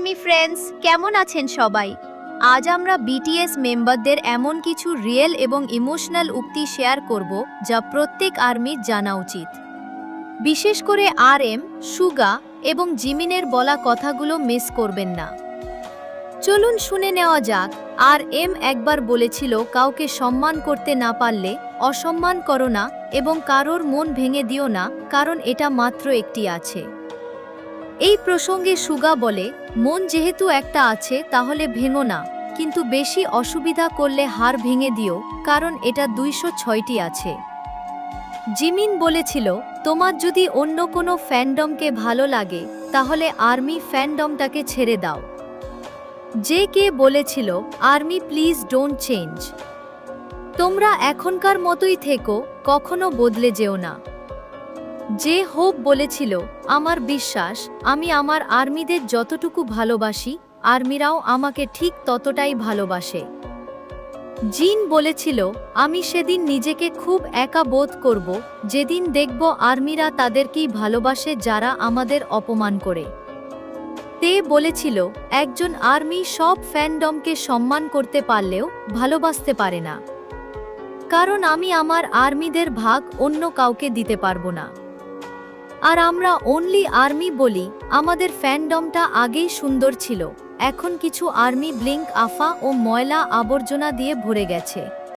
Army friends, কেমন আছেন সবাই? আজ আমরা বিটিএস মেম্বারদের এমন কিছু রিয়েল এবং ইমোশনাল উক্তি শেয়ার করব যা প্রত্যেক আর্মির জানা উচিত। বিশেষ করে আরএম, সুগা এবং জিমিনের বলা কথাগুলো মিস করবেন না। চলুন শুনে নেওয়া যাক। আরএম একবার বলেছিল, কাউকে সম্মান করতে না পারলে অসম্মান করো না এবং কারোর মন ভেঙে দিও না, কারণ এটা মাত্র একটি আছে। এই প্রসঙ্গে সুগা বলে, মন যেহেতু একটা আছে তাহলে ভেঙো না, কিন্তু বেশি অসুবিধা করলে হাড় ভেঙে দিও, কারণ এটা 206টি আছে। জিমিন বলেছিল, তোমার যদি অন্য কোনো ফ্যান্ডমকে ভালো লাগে তাহলে আর্মি ফ্যান্ডমটাকে ছেড়ে দাও। যে কে বলেছিল, আর্মি প্লিজ ডোন্ট চেঞ্জ। তোমরা এখনকার মতোই থেকো, কখনো বদলে যেও না। যে হোপ বলেছিল, আমার বিশ্বাস আমি আমার আর্মিদের যতটুকু ভালোবাসি আর্মিরাও আমাকে ঠিক ততটাই ভালোবাসে। জিন বলেছিল, আমি সেদিন নিজেকে খুব একা বোধ করব যেদিন দেখব আর্মিরা তাদেরকেই ভালোবাসে যারা আমাদের অপমান করে। তে বলেছিল, একজন আর্মি সব ফ্যান্ডমকে সম্মান করতে পারলেও ভালোবাসতে পারে না, কারণ আমি আমার আর্মিদের ভাগ অন্য কাউকে দিতে পারবো না। আর আমরা অনলি আর্মি বলি, আমাদের ফ্যান্ডমটা আগেই সুন্দর ছিল, এখন কিছু আর্মি ব্লিঙ্ক আফা ও ময়লা আবর্জনা দিয়ে ভরে গেছে।